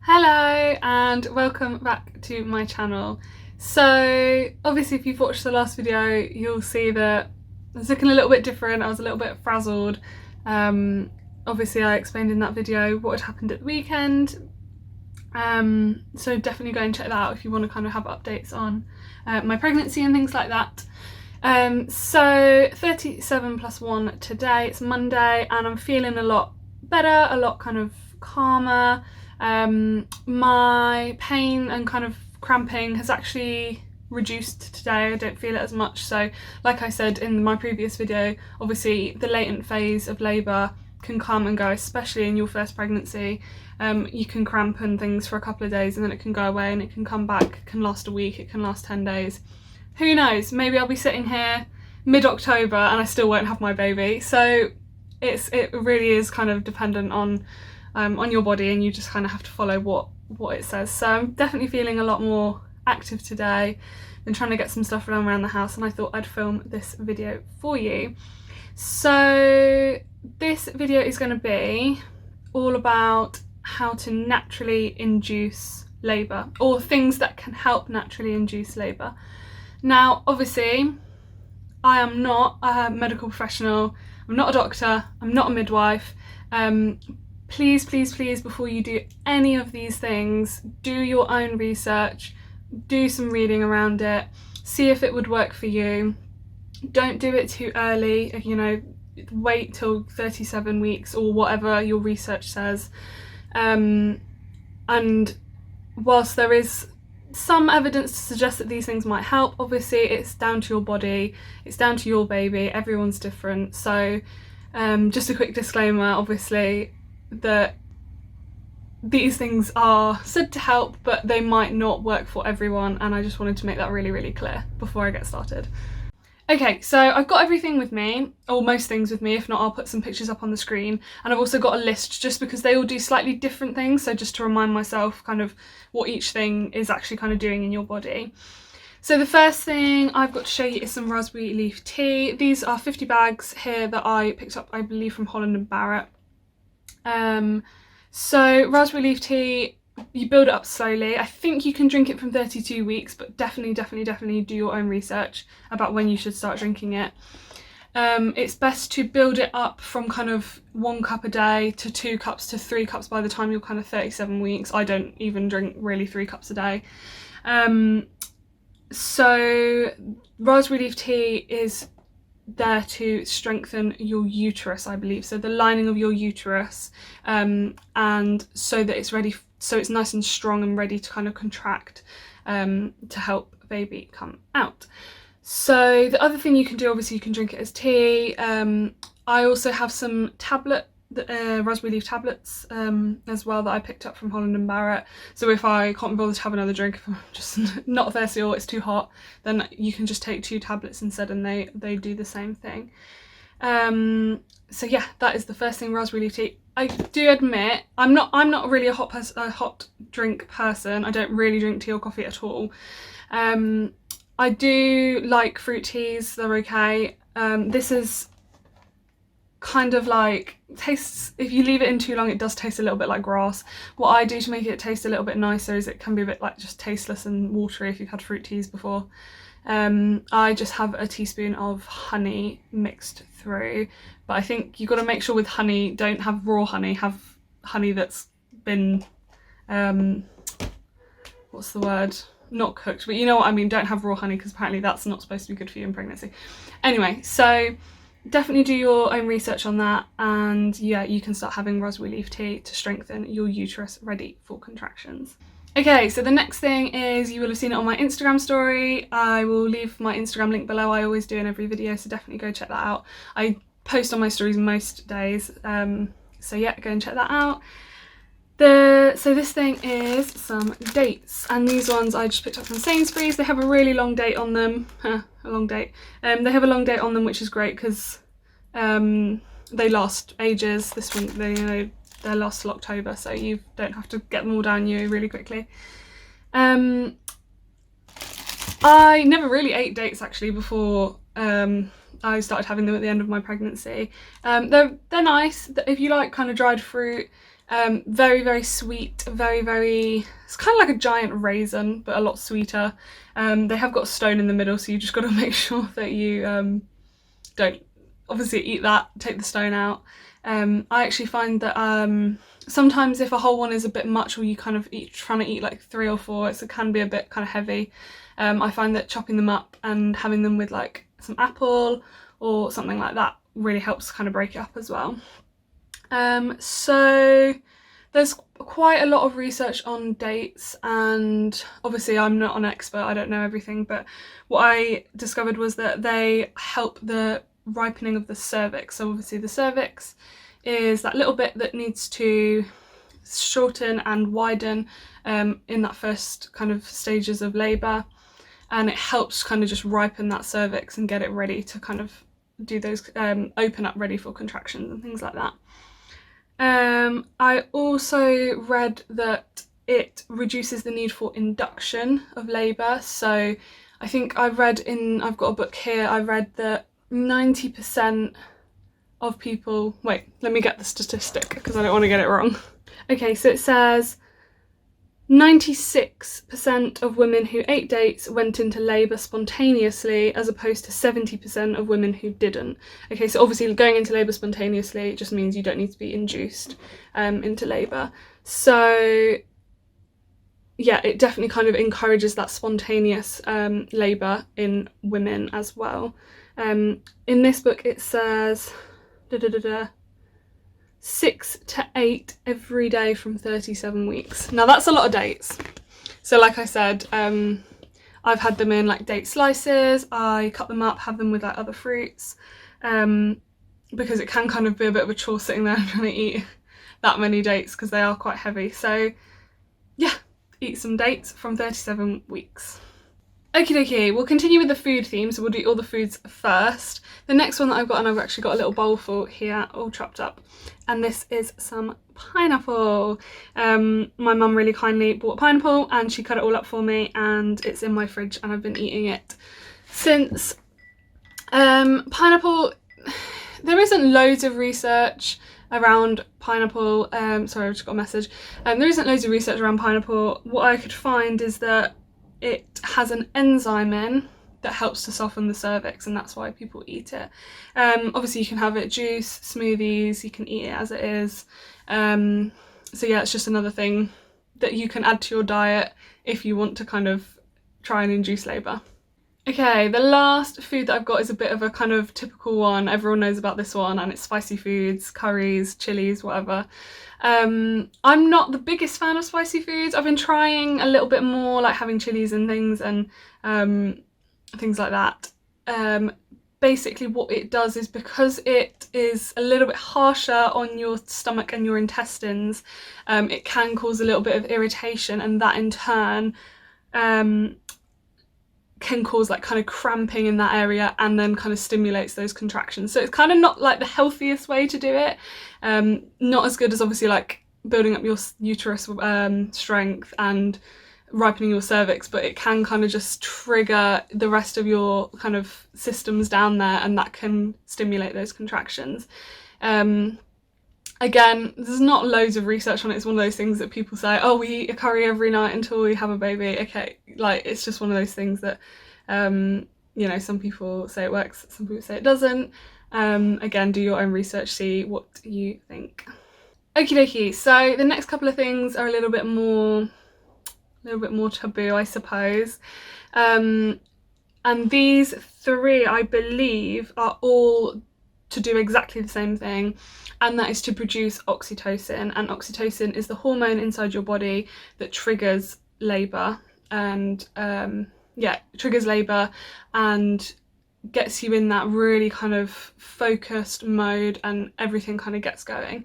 Hello and welcome back to my channel. So obviously if you've watched the last video you'll see that I was looking a little bit different. I was a little bit frazzled. Obviously I explained in that video what had happened at the weekend. So definitely go and check that out if you want to kind of have updates on my pregnancy and things like that. So 37 plus 1 today, it's Monday, and I'm feeling a lot better, a lot kind of calmer. My pain and kind of cramping has actually reduced today. I don't feel it as much. So like I said in my previous video, obviously the latent phase of labour can come and go, especially in your first pregnancy. You can cramp and things for a couple of days and then it can go away and it can come back. It can last a week, it can last 10 days. Who knows, maybe I'll be sitting here mid-October and I still won't have my baby. So it really is kind of dependent on your body, and you just kind of have to follow what it says. So I'm definitely feeling a lot more active today. Been trying to get some stuff around the house and I thought I'd film this video for you. So this video is going to be all about how to naturally induce labour, or things that can help naturally induce labour. Now obviously I am not a medical professional, I'm not a doctor, I'm not a midwife. Please, please, please, before you do any of these things, do your own research, do some reading around it, see if it would work for you. Don't do it too early, you know, wait till 37 weeks or whatever your research says. And whilst there is some evidence to suggest that these things might help, obviously it's down to your body, it's down to your baby, everyone's different. So just a quick disclaimer, obviously, that these things are said to help, but they might not work for everyone, and I just wanted to make that really, really clear before I get started. Okay, so I've got everything with me, or most things with me. If not, I'll put some pictures up on the screen, and I've also got a list just because they all do slightly different things, so just to remind myself kind of what each thing is actually kind of doing in your body. So the first thing I've got to show you is some raspberry leaf tea. These are 50 bags here that I picked up, I believe, from Holland & Barrett. So raspberry leaf tea, you build it up slowly. I think you can drink it from 32 weeks, but definitely do your own research about when you should start drinking it. It's best to build it up from kind of 1 cup a day to 2 cups to 3 cups by the time you're kind of 37 weeks. I don't even drink really 3 cups a day. So raspberry leaf tea is there to strengthen your uterus, I believe, so the lining of your uterus, and so that it's ready, so it's nice and strong and ready to kind of contract, to help baby come out. So the other thing you can do, obviously you can drink it as tea. I also have some raspberry leaf tablets as well that I picked up from Holland & Barrett. So if I can't be bothered to have another drink, if I'm just not thirsty or it's too hot, then you can just take 2 tablets instead, and they do the same thing. So yeah, that is the first thing, raspberry leaf tea. I do admit I'm not really a hot drink person. I don't really drink tea or coffee at all. I do like fruit teas, they're okay. This is kind of like, tastes, if you leave it in too long it does taste a little bit like grass. What I do to make it taste a little bit nicer is it can be a bit like just tasteless and watery if you've had fruit teas before. I just have a teaspoon of honey mixed through, but I think you've got to make sure with honey, don't have raw honey, have honey that's been, what's the word? Not cooked, but you know what I mean, don't have raw honey because apparently that's not supposed to be good for you in pregnancy. Anyway, so definitely do your own research on that, and yeah, you can start having raspberry leaf tea to strengthen your uterus ready for contractions. Okay, so the next thing is, you will have seen it on my Instagram story. I will leave my Instagram link below, I always do in every video, so definitely go check that out. I post on my stories most days, so yeah, go and check that out. So this thing is some dates, and these ones I just picked up from Sainsbury's. They have a really long date on them, a long date. They have a long date on them, which is great because they last ages. This one, they last till October, so you don't have to get them all down you really quickly. I never really ate dates actually before I started having them at the end of my pregnancy. They're nice if you like kind of dried fruit. Very, very sweet, it's kind of like a giant raisin, but a lot sweeter. They have got a stone in the middle, so you just got to make sure that you don't obviously eat that, take the stone out. I actually find that sometimes if a whole one is a bit much, or you kind of trying to eat like 3 or 4, it can be a bit kind of heavy. I find that chopping them up and having them with like some apple or something like that really helps kind of break it up as well. So there's quite a lot of research on dates, and obviously I'm not an expert, I don't know everything, but what I discovered was that they help the ripening of the cervix. So obviously the cervix is that little bit that needs to shorten and widen in that first kind of stages of labour, and it helps kind of just ripen that cervix and get it ready to kind of do those open up, ready for contractions and things like that. I also read that it reduces the need for induction of labour. So I think I've got a book here, I read that 90% of people, wait, let me get the statistic because I don't want to get it wrong. Okay, so it says 96% of women who ate dates went into labour spontaneously, as opposed to 70% of women who didn't. Okay, so obviously going into labour spontaneously just means you don't need to be induced into labour. So yeah, it definitely kind of encourages that spontaneous labour in women as well. In this book it says 6 to 8 every day from 37 weeks. Now that's a lot of dates. So like I said, I've had them in like date slices, I cut them up, have them with like other fruits, because it can kind of be a bit of a chore sitting there and trying to eat that many dates because they are quite heavy. So yeah, eat some dates from 37 weeks. Okie dokie, we'll continue with the food theme, so we'll do all the foods first. The next one that I've got, and I've actually got a little bowl full here, all chopped up, and this is some pineapple. My mum really kindly bought pineapple and she cut it all up for me, and it's in my fridge and I've been eating it since. Pineapple, there isn't loads of research around pineapple. Sorry, I just got a message. There isn't loads of research around pineapple. What I could find is that it has an enzyme in that helps to soften the cervix, and that's why people eat it. Obviously you can have it juice, smoothies, you can eat it as it is. So yeah, it's just another thing that you can add to your diet if you want to kind of try and induce labour. Okay, the last food that I've got is a bit of a kind of typical one. Everyone knows about this one, and it's spicy foods, curries, chilies, whatever. I'm not the biggest fan of spicy foods. I've been trying a little bit more, like having chilies and things and things like that. Basically what it does is, because it is a little bit harsher on your stomach and your intestines, it can cause a little bit of irritation, and that in turn can cause like kind of cramping in that area, and then kind of stimulates those contractions. So it's kind of not like the healthiest way to do it. Not as good as obviously like building up your uterus strength and ripening your cervix, but it can kind of just trigger the rest of your kind of systems down there, and that can stimulate those contractions. Again, there's not loads of research on it. It's one of those things that people say, oh, we eat a curry every night until we have a baby. Okay, like it's just one of those things that, you know, some people say it works, some people say it doesn't. Again, do your own research, see what you think. Okie dokie, so the next couple of things are a little bit more taboo, I suppose. And these 3, I believe, are all to do exactly the same thing, and that is to produce oxytocin. And oxytocin is the hormone inside your body that triggers labour, and triggers labour and gets you in that really kind of focused mode, and everything kind of gets going.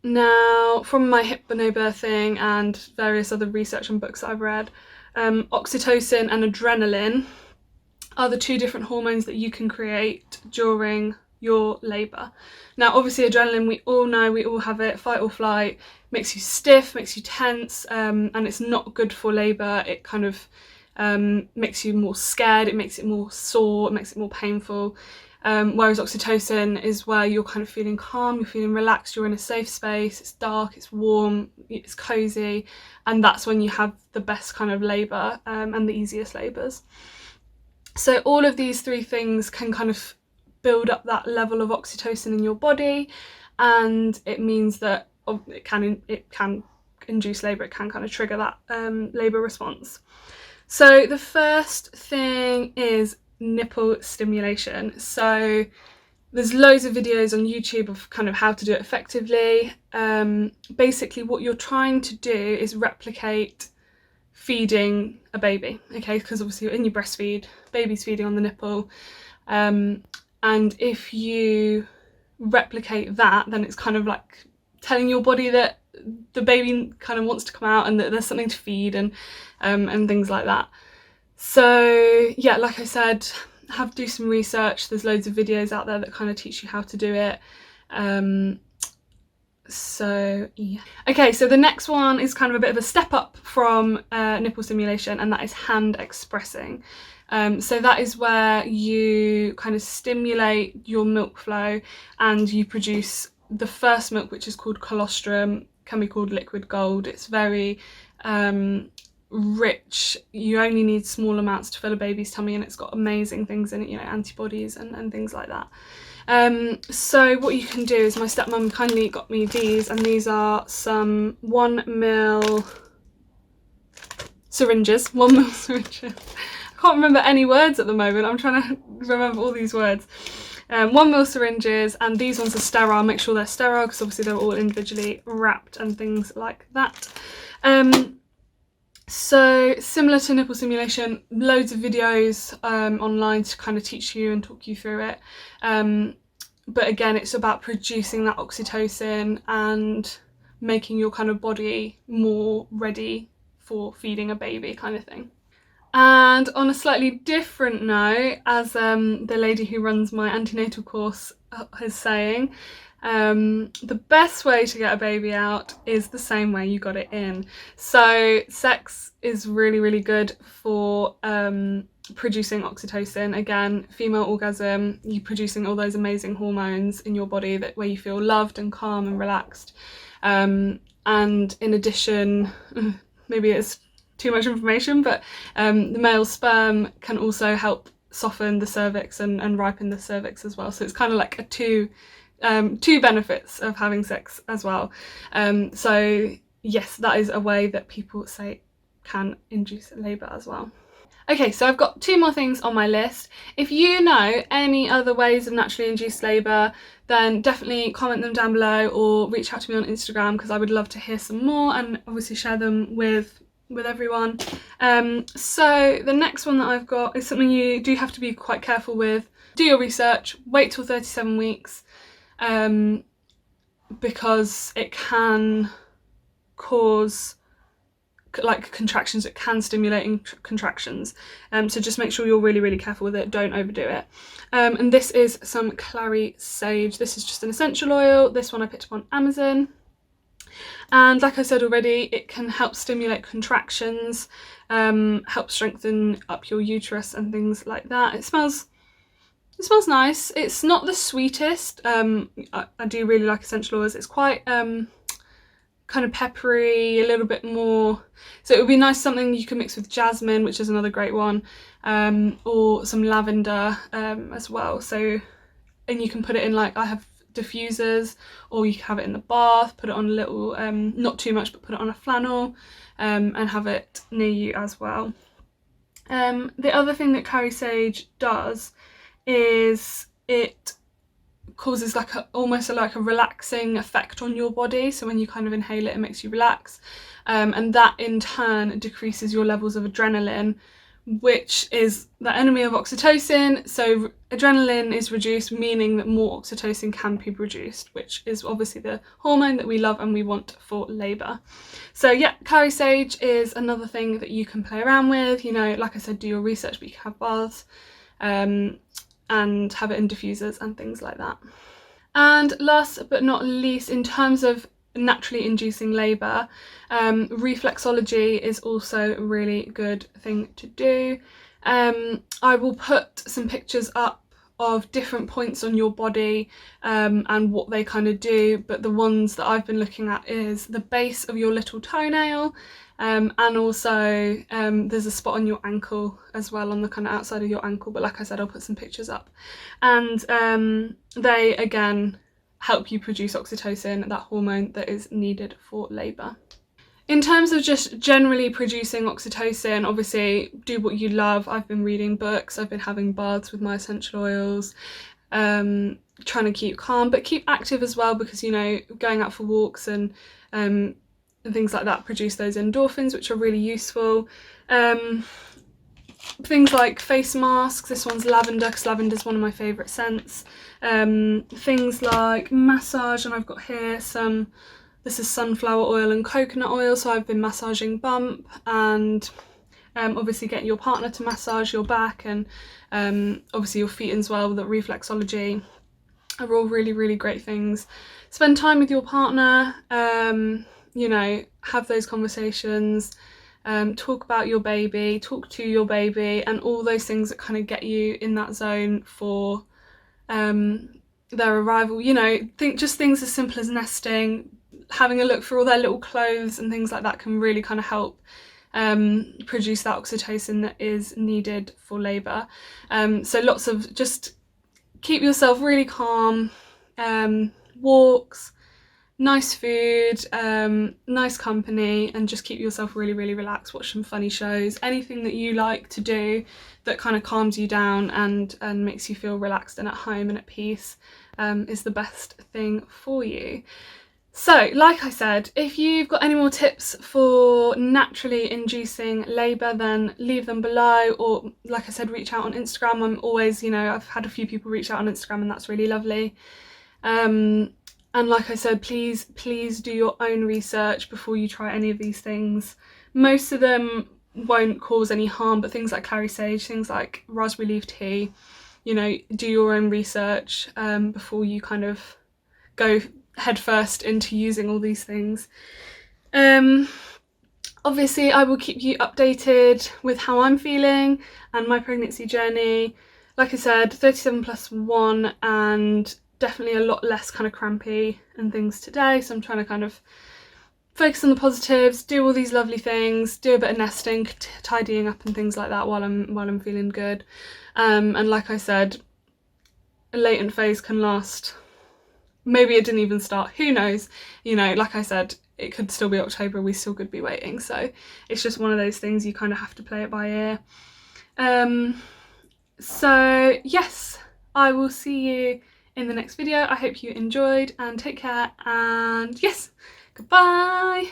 Now, from my hypnobirthing and various other research and books that I've read, oxytocin and adrenaline are the 2 different hormones that you can create during your labour. Now obviously adrenaline, we all know, we all have it, fight or flight, makes you stiff, makes you tense, and it's not good for labour. It kind of makes you more scared, it makes it more sore, it makes it more painful. Whereas oxytocin is where you're kind of feeling calm, you're feeling relaxed, you're in a safe space, it's dark, it's warm, it's cozy, and that's when you have the best kind of labour and the easiest labours. So all of these three things can kind of build up that level of oxytocin in your body, and it means that it can induce labour, it can kind of trigger that labour response. So the first thing is nipple stimulation. So there's loads of videos on YouTube of kind of how to do it effectively. Basically what you're trying to do is replicate feeding a baby, okay, because obviously when you breastfeed, baby's feeding on the nipple, and if you replicate that, then it's kind of like telling your body that the baby kind of wants to come out and that there's something to feed, and things like that. So yeah, like I said, do some research. There's loads of videos out there that kind of teach you how to do it. So yeah. Okay, so the next one is kind of a bit of a step up from nipple stimulation, and that is hand expressing. So that is where you kind of stimulate your milk flow and you produce the first milk, which is called colostrum, can be called liquid gold. It's very rich. You only need small amounts to fill a baby's tummy, and it's got amazing things in it, you know, antibodies and things like that. So what you can do is, my stepmom kindly got me these, and these are some 1 ml syringes. 1 ml syringes. I can't remember any words at the moment. I'm trying to remember all these words. 1 ml syringes, and these ones are sterile. Make sure they're sterile because obviously they're all individually wrapped and things like that. So similar to nipple stimulation, loads of videos online to kind of teach you and talk you through it. But again, it's about producing that oxytocin and making your kind of body more ready for feeding a baby kind of thing. And on a slightly different note, as the lady who runs my antenatal course is saying, the best way to get a baby out is the same way you got it in. So sex is really, really good for producing oxytocin. Again, female orgasm, you producing all those amazing hormones in your body where you feel loved and calm and relaxed. And in addition, maybe it's too much information, but the male sperm can also help soften the cervix and ripen the cervix as well. So it's kind of like a two benefits of having sex as well. So yes, that is a way that people say can induce labour as well. Okay, so I've got 2 more things on my list. If you know any other ways of naturally induced labour, then definitely comment them down below or reach out to me on Instagram, because I would love to hear some more and obviously share them with everyone. So the next one that I've got is something you do have to be quite careful with. Do your research, wait till 37 weeks, because it can cause like contractions, it can stimulate contractions, so just make sure you're really, really careful with it, don't overdo it. And this is some clary sage. This is just an essential oil. This one I picked up on Amazon, and like I said already, it can help stimulate contractions, help strengthen up your uterus and things like that. It smells nice. It's not the sweetest. I do really like essential oils. It's quite kind of peppery, a little bit more, so it would be nice, something you can mix with jasmine, which is another great one, or some lavender as well. So, and you can put it in, like I have diffusers, or you can have it in the bath, put it on a little, not too much, but put it on a flannel, and have it near you as well. The other thing that clary sage does is it causes like almost like a relaxing effect on your body. So when you kind of inhale it, it makes you relax, and that in turn decreases your levels of adrenaline, which is the enemy of oxytocin. So adrenaline is reduced, meaning that more oxytocin can be produced, which is obviously the hormone that we love and we want for labour. So yeah, clary sage is another thing that you can play around with. You know, like I said, do your research, but you can have baths, and have it in diffusers and things like that. And last but not least, in terms of naturally inducing labour, reflexology is also a really good thing to do. I will put some pictures up of different points on your body and what they kind of do, but the ones that I've been looking at is the base of your little toenail, and also there's a spot on your ankle as well, on the kind of outside of your ankle, but like I said, I'll put some pictures up. And they again help you produce oxytocin, that hormone that is needed for labour. In terms of just generally producing oxytocin, obviously do what you love. I've been reading books, I've been having baths with my essential oils, trying to keep calm, but keep active as well, because, you know, going out for walks and things like that produce those endorphins, which are really useful. Things like face masks, this one's lavender because lavender is one of my favourite scents. Things like massage, and I've got here some, this is sunflower oil and coconut oil, so I've been massaging bump, and obviously getting your partner to massage your back, and obviously your feet as well. The Reflexology are all really, really great things. Spend time with your partner, you know, have those conversations, talk about your baby, talk to your baby, and all those things that kind of get you in that zone for their arrival. You know, just things as simple as nesting, having a look for all their little clothes and things like that can really kind of help produce that oxytocin that is needed for labour. So lots of, just keep yourself really calm, walks, nice food, nice company, and just keep yourself really, really relaxed. Watch some funny shows, anything that you like to do that kind of calms you down and makes you feel relaxed and at home and at peace is the best thing for you. So, like I said, if you've got any more tips for naturally inducing labour, then leave them below, or like I said, reach out on Instagram. I'm always, you know, I've had a few people reach out on Instagram, and that's really lovely. And like I said, please do your own research before you try any of these things. Most of them won't cause any harm, but things like clary sage, things like raspberry leaf tea, you know, do your own research before you kind of go headfirst into using all these things. Obviously I will keep you updated with how I'm feeling and my pregnancy journey. Like I said, 37+1, and definitely a lot less kind of crampy and things today, so I'm trying to kind of focus on the positives, do all these lovely things, do a bit of nesting, tidying up and things like that while I'm feeling good. And like I said, a latent phase can last, maybe it didn't even start, who knows, you know, like I said, it could still be October, we still could be waiting, so it's just one of those things, you kind of have to play it by ear. So yes, I will see you in the next video. I hope you enjoyed, and take care, and yes, goodbye.